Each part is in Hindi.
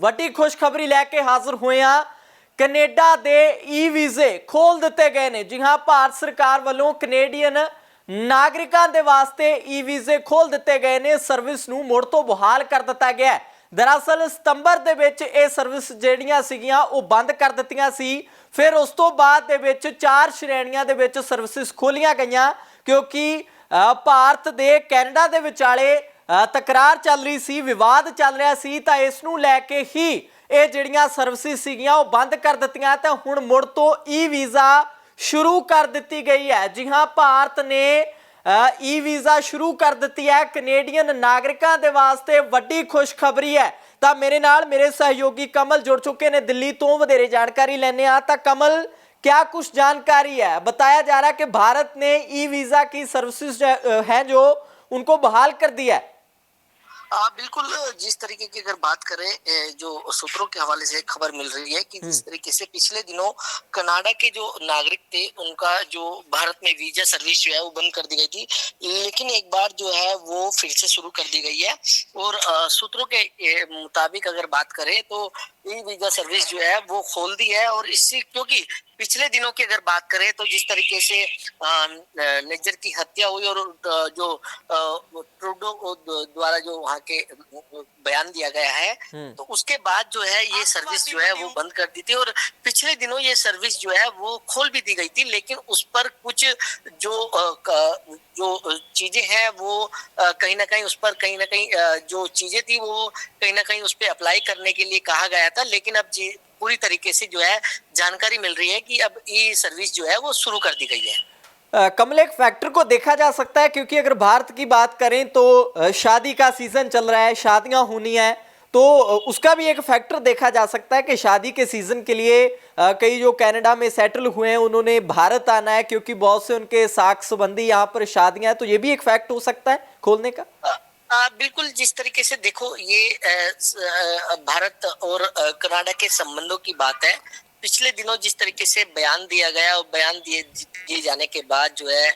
ਵੱਡੀ ਖੁਸ਼ਖਬਰੀ ਲੈ ਕੇ ਹਾਜ਼ਰ ਹੋਏ ਹਾਂ। ਕੈਨੇਡਾ ਦੇ ਈ ਵੀਜ਼ੇ ਖੋਲ ਦਿੱਤੇ ਗਏ ਨੇ। ਜੀ ਹਾਂ, ਭਾਰਤ ਸਰਕਾਰ ਵੱਲੋਂ ਕੈਨੇਡੀਅਨ ਨਾਗਰਿਕਾਂ ਦੇ ਵਾਸਤੇ ਈ ਵੀਜ਼ੇ ਖੋਲ ਦਿੱਤੇ ਗਏ ਨੇ। ਸਰਵਿਸ ਨੂੰ ਮੁੜ ਤੋਂ ਬਹਾਲ ਕਰ ਦਿੱਤਾ ਗਿਆ ਹੈ। दरअसल सितंबर ਦੇ ਵਿੱਚ ਇਹ ਸਰਵਿਸ ਜਿਹੜੀਆਂ ਸੀਗੀਆਂ ਉਹ ਬੰਦ ਕਰ ਦਿੱਤੀਆਂ ਸੀ। ਫਿਰ ਉਸ ਤੋਂ ਬਾਅਦ ਦੇ ਵਿੱਚ 4 ਸ਼੍ਰੇਣੀਆਂ ਦੇ ਵਿੱਚ ਸਰਵਿਸਿਸ ਖੋਲੀਆਂ ਗਈਆਂ ਕਿਉਂਕਿ ਭਾਰਤ ਦੇ ਕੈਨੇਡਾ ਦੇ ਵਿਚਾਲੇ ਤਕਰਾਰ ਚੱਲ ਰਹੀ ਸੀ, ਵਿਵਾਦ ਚੱਲ ਰਿਹਾ ਸੀ, ਤਾਂ ਇਸ ਨੂੰ ਲੈ ਕੇ ਹੀ ਇਹ ਜਿਹੜੀਆਂ ਸਰਵਿਸਿਸ ਸੀਗੀਆਂ ਉਹ ਬੰਦ ਕਰ ਦਿੱਤੀਆਂ ਤੇ ਹੁਣ ਮੁੜ ਤੋਂ ਈ ਵੀਜ਼ਾ शुरू कर दी गई है। जी हाँ, भारत ने ई वीज़ा शुरू कर दी है कनेडियन नागरिकों के वास्ते। वड्डी खुशखबरी है। तो मेरे नाल मेरे सहयोगी कमल जुड़ चुके हैं दिल्ली तो, वधेरे जानकारी लेने तो कमल, क्या कुछ जानकारी है? बताया जा रहा है कि भारत ने ई वीज़ा की सर्विसेज हैं जो उनको बहाल कर दिया है। बिल्कुल, जिस तरीके की अगर बात करें, जो सूत्रों के हवाले से खबर मिल रही है कि जिस तरीके से पिछले दिनों कनाडा के जो नागरिक थे उनका जो भारत में वीजा सर्विस जो है वो बंद कर दी गई थी, लेकिन एक बार जो है वो फिर से शुरू कर दी गई है। और सूत्रों के मुताबिक अगर बात करें तो ई वीजा सर्विस जो है वो खोल दी है। और इससे क्योंकि पिछले दिनों की अगर बात करें तो जिस तरीके से नेजर की हत्या हुई और जो ट्रूडो द्वारा जो वहाँ के बयान दिया गया है, तो उसके बाद जो है ये सर्विस जो है वो बंद कर दी थी। और पिछले दिनों ये सर्विस जो है वो खोल भी दी गई थी, लेकिन उस पर कुछ जो चीजें हैं वो कहीं ना कहीं उस पर कहीं ना कहीं जो चीजें थी वो कहीं ना कहीं उस पर अप्लाई करने के लिए कहा गया था। लेकिन अब पूरी तरीके से जो है जानकारी मिल रही है कि अब ये सर्विस जो है वो शुरू कर दी गई है। कमल, एक फैक्टर को देखा जा सकता है क्योंकि अगर भारत की बात करें तो शादी का सीजन चल रहा है, शादियां होनी है, तो उसका भी एक फैक्टर देखा जा सकता है कि शादी के सीजन के लिए कई जो कनाडा में सेटल हुए हैं उन्होंने भारत आना है क्योंकि बहुत से उनके साक संबंधी यहाँ पर शादियां हैं, तो ये भी एक फैक्ट हो सकता है खोलने का। बिल्कुल, जिस तरीके से देखो ये भारत और कनाडा के संबंधों की बात है। पिछले दिनों जिस तरीके से बयान दिया गया और बयान दिए जाने के बाद जो है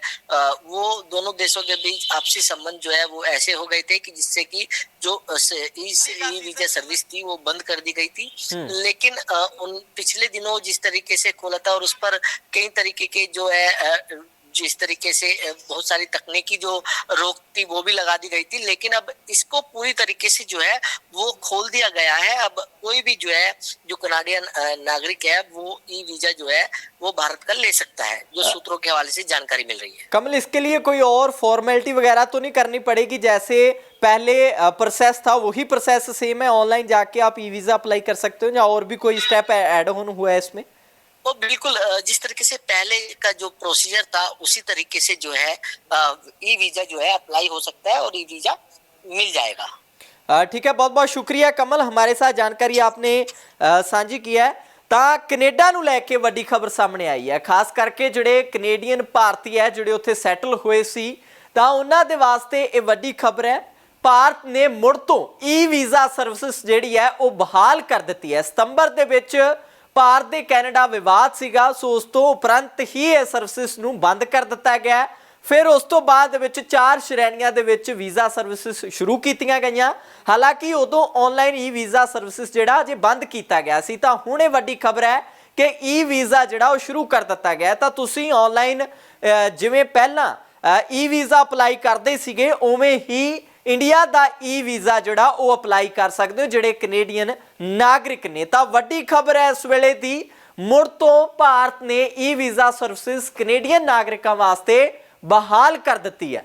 वो दोनों देशों के बीच आपसी संबंध जो है वो ऐसे हो गए थे कि जिससे कि जो ई वीजा सर्विस थी वो बंद कर दी गई थी। लेकिन उन पिछले दिनों जिस तरीके से खोला था और उस पर कई तरीके के जो है जिस तरीके से बहुत सारी तकनीकी जो रोक थी वो भी लगा दी गई थी, लेकिन अब इसको पूरी तरीके से जो है वो खोल दिया गया है। अब कोई भी जो है जो कनाडियन नागरिक है वो ई वीजा जो है वो भारत का ले सकता है, जो सूत्रों के हवाले से जानकारी मिल रही है। कमल, इसके लिए कोई और फॉर्मेलिटी वगैरह तो नहीं करनी पड़ेगी? जैसे पहले प्रोसेस था वही प्रोसेस सेम है, ऑनलाइन जाके आप ई वीजा अप्लाई कर सकते हो, या और भी कोई स्टेप ऐड ऑन हुआ है इसमें? तो बिल्कुल, जिस तरीके से पहले का जो प्रोसीजर था उसी तरीके से जो है ई वीजा जो है अप्लाई हो सकता है और ई वीजा मिल जाएगा। ठीक है, बहुत बहुत शुक्रिया कमल, हमारे साथ जानकारी आपने साझी किया है। ਤਾਂ ਕੈਨੇਡਾ ਨੂੰ ਲੈ ਕੇ ਵੱਡੀ ਖਬਰ ਸਾਹਮਣੇ ਆਈ ਹੈ, ਖਾਸ ਕਰਕੇ ਜਿਹੜੇ ਕੈਨੇਡੀਅਨ ਭਾਰਤੀ ਹੈ ਜਿਹੜੇ ਉੱਥੇ ਸੈਟਲ ਹੋਏ ਸੀ, ਤਾਂ ਉਹਨਾਂ ਦੇ ਵਾਸਤੇ ਇਹ ਵੱਡੀ ਖਬਰ ਹੈ। ਭਾਰਤ ਨੇ ਮੁੜ ਤੋਂ ਈ ਵੀਜ਼ਾ ਸਰਵਿਸ ਜਿਹੜੀ ਹੈ ਉਹ ਬਹਾਲ ਕਰ ਦਿੱਤੀ ਹੈ। ਸਤੰਬਰ ਦੇ ਵਿੱਚ ਭਾਰਤ ਦੇ ਕੈਨੇਡਾ ਵਿਵਾਦ ਸੀਗਾ, ਸੋ ਉਸ ਤੋਂ ਉਪਰੰਤ ਹੀ ਇਹ ਸਰਵਿਸਿਸ ਨੂੰ ਬੰਦ ਕਰ ਦਿੱਤਾ ਗਿਆ। फिर उस तो बाद 4 श्रेणियां दे विच वीज़ा सर्विसिस शुरू कीतियां गईयां। हालांकि उदों ऑनलाइन ई वीज़ा सर्विसिस जिहड़ा अजे बंद किया गया सी, तां हुण इह वड्डी खबर है कि ई वीज़ा जिहड़ा वो शुरू कर दिता गया। तां तुसीं ऑनलाइन जिवें पहलां ई वीज़ा अप्लाई करदे सीगे उवें ही इंडिया दा ई वीज़ा जिहड़ा वो अप्लाई कर सकदे हो जिहड़े कनेडियन नागरिक ने। तां वड्डी खबर है इस वेले दी, मुड़ तों भारत ने ई वीज़ा सर्विसिस कनेडियन नागरिकां वास्ते बहाल कर दी है।